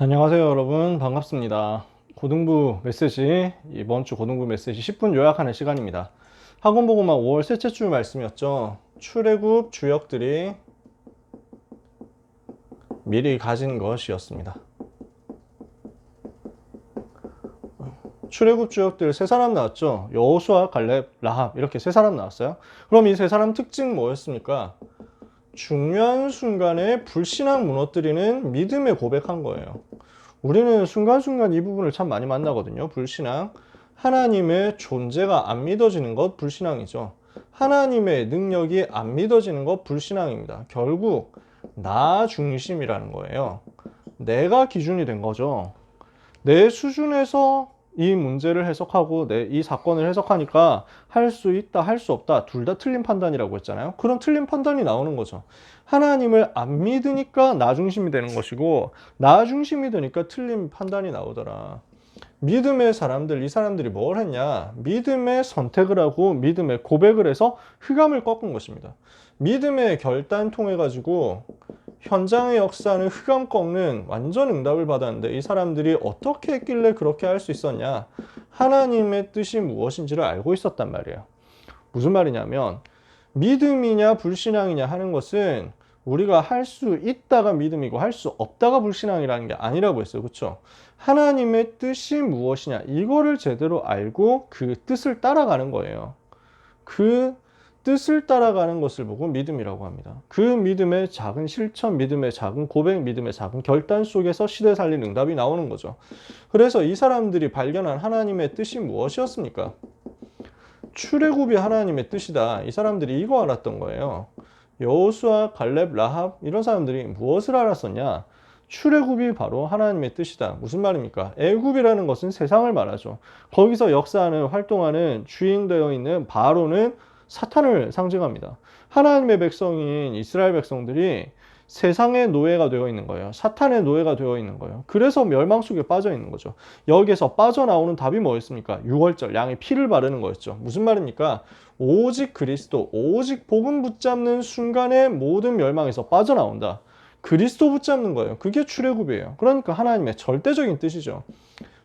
안녕하세요 여러분, 반갑습니다. 고등부 메시지, 이번 주 고등부 메시지 10분 요약하는 시간입니다. 학원보고만 5월 셋째 주 말씀이었죠. 출애굽 주역들이 미리 가진 것이었습니다. 출애굽 주역들 세 사람 나왔죠. 여호수아, 갈렙, 라합 이렇게 세 사람 나왔어요. 그럼 이 세 사람 특징 뭐였습니까? 중요한 순간에 불신앙 무너뜨리는 믿음의 고백한 거예요. 우리는 순간순간 이 부분을 참 많이 만나거든요. 불신앙. 하나님의 존재가 안 믿어지는 것 불신앙이죠. 하나님의 능력이 안 믿어지는 것 불신앙입니다. 결국 나 중심이라는 거예요. 내가 기준이 된 거죠. 내 수준에서 이 문제를 해석하고 이 사건을 해석하니까 할 수 있다, 할 수 없다, 둘 다 틀린 판단이라고 했잖아요. 그럼 틀린 판단이 나오는 거죠. 하나님을 안 믿으니까 나 중심이 되는 것이고, 나 중심이 되니까 틀린 판단이 나오더라. 믿음의 사람들, 이 사람들이 뭘 했냐? 믿음의 선택을 하고 믿음의 고백을 해서 흑암을 꺾은 것입니다. 믿음의 결단 통해 가지고 현장의 역사는 흑암 꺾는 완전 응답을 받았는데, 이 사람들이 어떻게 했길래 그렇게 할 수 있었냐? 하나님의 뜻이 무엇인지를 알고 있었단 말이에요. 무슨 말이냐면, 믿음이냐 불신앙이냐 하는 것은 우리가 할 수 있다가 믿음이고 할 수 없다가 불신앙이라는 게 아니라고 했어요. 그렇죠? 하나님의 뜻이 무엇이냐, 이거를 제대로 알고 그 뜻을 따라가는 거예요. 그 뜻을 따라가는 것을 보고 믿음이라고 합니다. 그 믿음의 작은 실천, 믿음의 작은 고백, 믿음의 작은 결단 속에서 시대 살린 응답이 나오는 거죠. 그래서 이 사람들이 발견한 하나님의 뜻이 무엇이었습니까? 출애굽이 하나님의 뜻이다. 이 사람들이 이거 알았던 거예요. 여호수아, 갈렙, 라합 이런 사람들이 무엇을 알았었냐? 출애굽이 바로 하나님의 뜻이다. 무슨 말입니까? 애굽이라는 것은 세상을 말하죠. 거기서 역사하는, 활동하는 주인되어 있는 바로는 사탄을 상징합니다. 하나님의 백성인 이스라엘 백성들이 세상의 노예가 되어 있는 거예요. 사탄의 노예가 되어 있는 거예요. 그래서 멸망 속에 빠져 있는 거죠. 여기에서 빠져나오는 답이 뭐였습니까? 유월절, 양의 피를 바르는 거였죠. 무슨 말입니까? 오직 그리스도, 오직 복음 붙잡는 순간에 모든 멸망에서 빠져나온다. 그리스도 붙잡는 거예요. 그게 출애굽이에요. 그러니까 하나님의 절대적인 뜻이죠.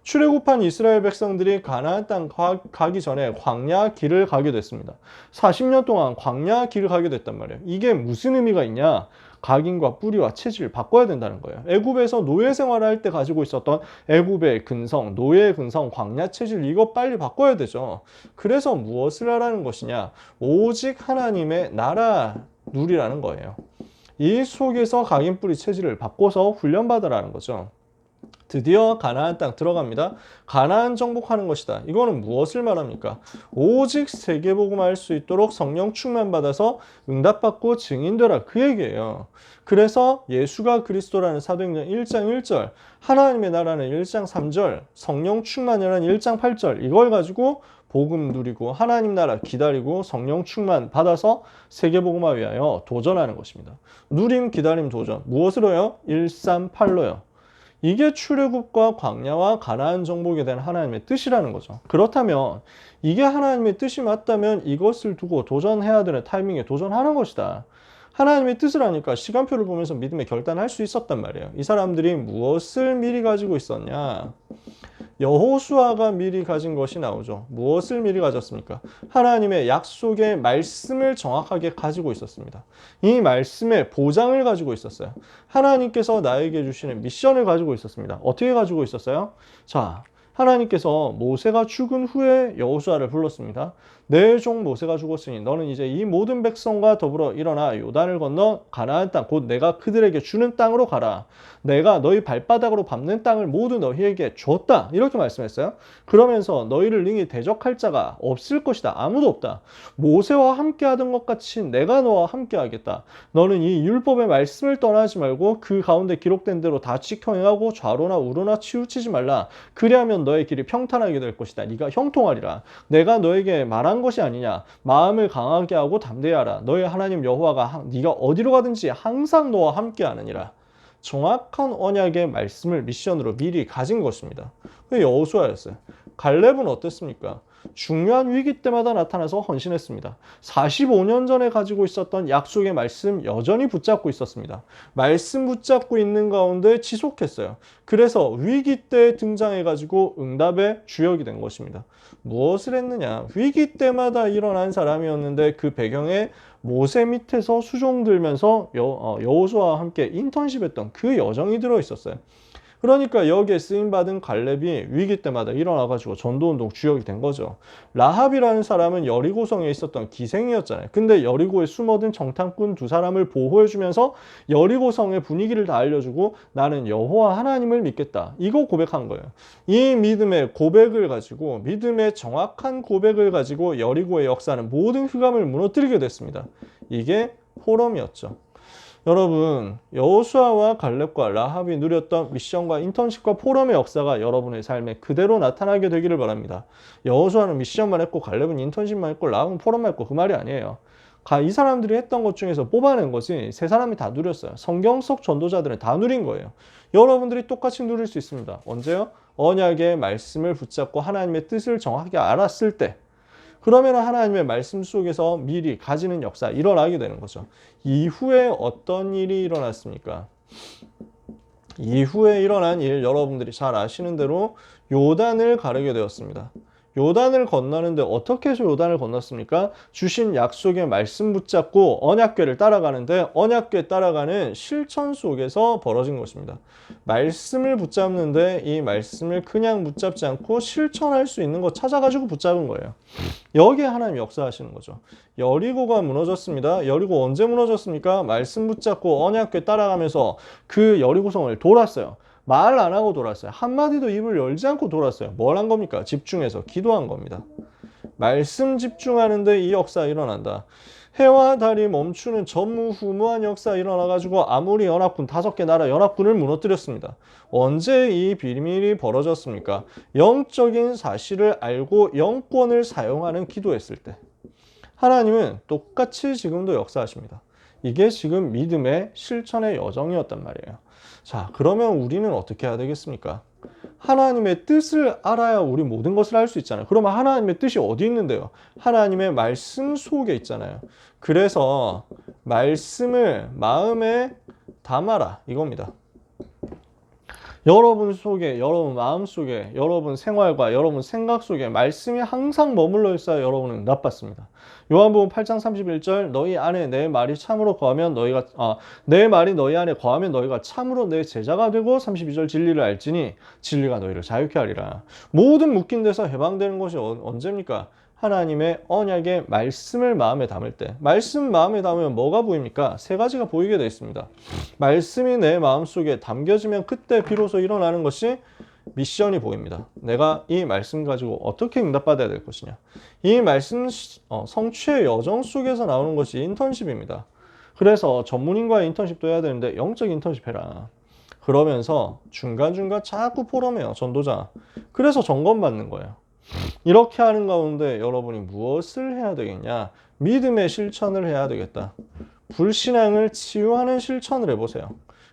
출애굽한 이스라엘 백성들이 가나안 땅 가기 전에 광야 길을 가게 됐습니다. 40년 동안 광야 길을 가게 됐단 말이에요. 이게 무슨 의미가 있냐? 각인과 뿌리와 체질을 바꿔야 된다는 거예요. 애굽에서 노예 생활을 할 때 가지고 있었던 애굽의 근성, 노예의 근성, 광야 체질, 이거 빨리 바꿔야 되죠. 그래서 무엇을 하라는 것이냐? 오직 하나님의 나라 누리라는 거예요. 이 속에서 각인 뿌리 체질을 바꿔서 훈련받으라는 거죠. 드디어 가나안 땅 들어갑니다. 가나안 정복하는 것이다. 이거는 무엇을 말합니까? 오직 세계복음할 수 있도록 성령 충만받아서 응답받고 증인되라, 그 얘기예요. 그래서 예수가 그리스도라는 사도행전 1장 1절, 하나님의 나라는 1장 3절, 성령 충만이라는 1장 8절, 이걸 가지고 복음 누리고 하나님 나라 기다리고 성령 충만 받아서 세계복음화 위하여 도전하는 것입니다. 누림, 기다림, 도전. 무엇으로요? 138로요. 이게 출애굽과 광야와 가나안 정복에 대한 하나님의 뜻이라는 거죠. 그렇다면 이게 하나님의 뜻이 맞다면 이것을 두고 도전해야 되는 타이밍에 도전하는 것이다. 하나님의 뜻을 아니까 시간표를 보면서 믿음의 결단을 할 수 있었단 말이에요. 이 사람들이 무엇을 미리 가지고 있었냐? 여호수아가 미리 가진 것이 나오죠. 무엇을 미리 가졌습니까? 하나님의 약속의 말씀을 정확하게 가지고 있었습니다. 이 말씀의 보장을 가지고 있었어요. 하나님께서 나에게 주시는 미션을 가지고 있었습니다. 어떻게 가지고 있었어요? 자, 하나님께서 모세가 죽은 후에 여호수아를 불렀습니다. 내 종 모세가 죽었으니 너는 이제 이 모든 백성과 더불어 일어나 요단을 건너 가나안 땅, 곧 내가 그들에게 주는 땅으로 가라. 내가 너희 발바닥으로 밟는 땅을 모두 너희에게 줬다. 이렇게 말씀했어요. 그러면서 너희를 능히 대적할 자가 없을 것이다. 아무도 없다. 모세와 함께 하던 것 같이 내가 너와 함께 하겠다. 너는 이 율법의 말씀을 떠나지 말고 그 가운데 기록된 대로 다 지켜 행하고 좌로나 우로나 치우치지 말라. 그리하면 너의 길이 평탄하게 될 것이다. 네가 형통하리라. 내가 너에게 말한 것이 아니냐. 마음을 강하게 하고 담대하라. 너의 하나님 여호와가 네가 어디로 가든지 항상 너와 함께 하느니라. 정확한 언약의 말씀을 미션으로 미리 가진 것입니다. 그게 여호수아였어요. 갈렙은 어땠습니까? 중요한 위기 때마다 나타나서 헌신했습니다. 45년 전에 가지고 있었던 약속의 말씀 여전히 붙잡고 있었습니다. 말씀 붙잡고 있는 가운데 지속했어요. 그래서 위기 때 등장해가지고 응답의 주역이 된 것입니다. 무엇을 했느냐? 위기 때마다 일어난 사람이었는데 그 배경에 모세 밑에서 수종 들면서 여호수아와 함께 인턴십했던 그 여정이 들어있었어요. 그러니까 여기에 쓰임받은 갈렙이 위기 때마다 일어나가지고 전도운동 주역이 된 거죠. 라합이라는 사람은 여리고성에 있었던 기생이었잖아요. 근데 여리고에 숨어든 정탐꾼 두 사람을 보호해주면서 여리고성의 분위기를 다 알려주고 나는 여호와 하나님을 믿겠다. 이거 고백한 거예요. 이 믿음의 고백을 가지고, 믿음의 정확한 고백을 가지고 여리고의 역사는 모든 흑암을 무너뜨리게 됐습니다. 이게 포럼이었죠. 여러분, 여호수아와 갈렙과 라합이 누렸던 미션과 인턴십과 포럼의 역사가 여러분의 삶에 그대로 나타나게 되기를 바랍니다. 여호수아는 미션만 했고 갈렙은 인턴십만 했고 라합은 포럼만 했고 그 말이 아니에요. 이 사람들이 했던 것 중에서 뽑아낸 것이 세 사람이 다 누렸어요. 성경 속 전도자들은 다 누린 거예요. 여러분들이 똑같이 누릴 수 있습니다. 언제요? 언약의 말씀을 붙잡고 하나님의 뜻을 정확하게 알았을 때, 그러면 하나님의 말씀 속에서 미리 가지는 역사 일어나게 되는 거죠. 이후에 어떤 일이 일어났습니까? 이후에 일어난 일 여러분들이 잘 아시는 대로 요단을 가르게 되었습니다. 요단을 건너는데 어떻게 해서 요단을 건넜습니까? 주신 약속의 말씀 붙잡고 언약궤를 따라가는데 언약궤 따라가는 실천 속에서 벌어진 것입니다. 말씀을 붙잡는데 이 말씀을 그냥 붙잡지 않고 실천할 수 있는 거 찾아가지고 붙잡은 거예요. 여기에 하나님 역사하시는 거죠. 여리고가 무너졌습니다. 여리고 언제 무너졌습니까? 말씀 붙잡고 언약궤 따라가면서 그 여리고성을 돌았어요. 말 안 하고 돌았어요. 한마디도 입을 열지 않고 돌았어요. 뭘 한 겁니까? 집중해서 기도한 겁니다. 말씀 집중하는데 이 역사 일어난다. 해와 달이 멈추는 전무후무한 역사 일어나가지고 아무리 연합군 5개 나라 연합군을 무너뜨렸습니다. 언제 이 비밀이 벌어졌습니까? 영적인 사실을 알고 영권을 사용하는 기도했을 때. 하나님은 똑같이 지금도 역사하십니다. 이게 지금 믿음의 실천의 여정이었단 말이에요. 자, 그러면 우리는 어떻게 해야 되겠습니까? 하나님의 뜻을 알아야 우리 모든 것을 할 수 있잖아요. 그러면 하나님의 뜻이 어디 있는데요? 하나님의 말씀 속에 있잖아요. 그래서 말씀을 마음에 담아라 이겁니다. 여러분 속에, 여러분 마음 속에, 여러분 생활과 여러분 생각 속에 말씀이 항상 머물러 있어야 여러분은 응답받습니다. 요한복음 8장 31절 너희 안에 내 말이 참으로 거하면 내 말이 너희 안에 거하면 너희가 참으로 내 제자가 되고 32절 진리를 알지니 진리가 너희를 자유케 하리라. 모든 묶인 데서 해방되는 것이 언제입니까? 하나님의 언약의 말씀을 마음에 담을 때. 말씀 마음에 담으면 뭐가 보입니까? 세 가지가 보이게 되어 있습니다. 말씀이 내 마음속에 담겨지면 그때 비로소 일어나는 것이 미션이 보입니다. 내가 이 말씀 가지고 어떻게 응답받아야 될 것이냐. 이 말씀 성취의 여정 속에서 나오는 것이 인턴십입니다. 그래서 전문인과의 인턴십도 해야 되는데 영적 인턴십 해라. 그러면서 중간중간 자꾸 포럼해요. 전도자. 그래서 점검받는 거예요. 이렇게 하는 가운데 여러분이 무엇을 해야 되겠냐? 믿음의 실천을 해야 되겠다. 불신앙을 치유하는 실천을 해보세요.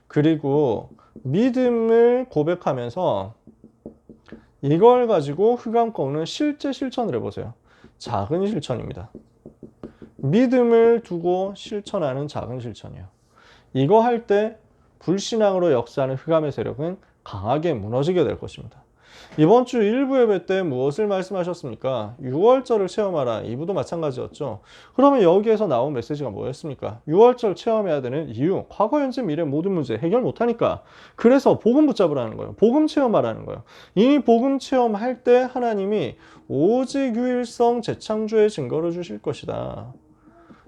그리고 믿음을 고백하면서 이걸 가지고 흑암 꺾는 실제 실천을 해보세요. 작은 실천입니다. 믿음을 두고 실천하는 작은 실천이에요. 이거 할 때 불신앙으로 역사하는 흑암의 세력은 강하게 무너지게 될 것입니다. 이번 주 1부 예배 때 무엇을 말씀하셨습니까? 6월절을 체험하라. 2부도 마찬가지였죠. 그러면 여기에서 나온 메시지가 뭐였습니까? 6월절 체험해야 되는 이유, 과거, 현재, 미래 모든 문제 해결 못하니까. 그래서 복음 붙잡으라는 거예요. 복음 체험하라는 거예요. 이 복음 체험할 때 하나님이 오직 유일성 재창조의 증거를 주실 것이다.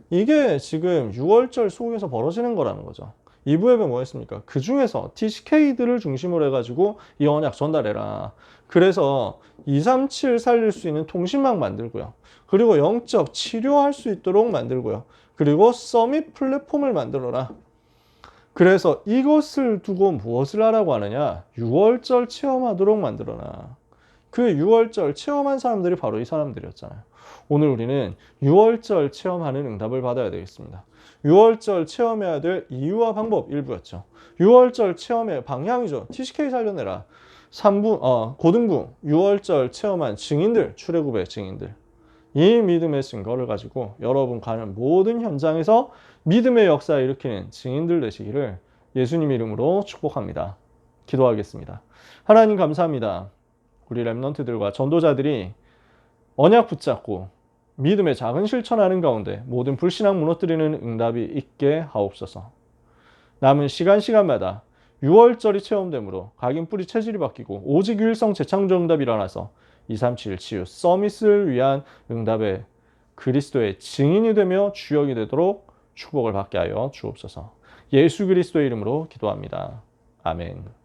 이게 지금 6월절 속에서 벌어지는 거라는 거죠. 2부 예배 뭐였습니까? 그 중에서 TCK들을 중심으로 해가지고 이 언약 전달해라. 그래서 237 살릴 수 있는 통신망 만들고요. 그리고 영적 치료할 수 있도록 만들고요. 그리고 서밋 플랫폼을 만들어라. 그래서 이것을 두고 무엇을 하라고 하느냐? 6월절 체험하도록 만들어라. 그 6월절 체험한 사람들이 바로 이 사람들이었잖아요. 오늘 우리는 6월절 체험하는 응답을 받아야 되겠습니다. 유월절 체험해야 될 이유와 방법 일부였죠. 유월절 체험의 방향이죠. TCK 살려내라. 3부, 고등부, 유월절 체험한 증인들, 출애굽의 증인들. 이 믿음의 증거를 가지고 여러분 가는 모든 현장에서 믿음의 역사 일으키는 증인들 되시기를 예수님 이름으로 축복합니다. 기도하겠습니다. 하나님 감사합니다. 우리 렘넌트들과 전도자들이 언약 붙잡고 믿음의 작은 실천하는 가운데 모든 불신앙 무너뜨리는 응답이 있게 하옵소서. 남은 시간마다 6월절이 체험되므로 각인 뿌리 체질이 바뀌고 오직 유일성 재창조 응답이 일어나서 237 치유 서밋을 위한 응답의 그리스도의 증인이 되며 주역이 되도록 축복을 받게 하여 주옵소서. 예수 그리스도의 이름으로 기도합니다. 아멘.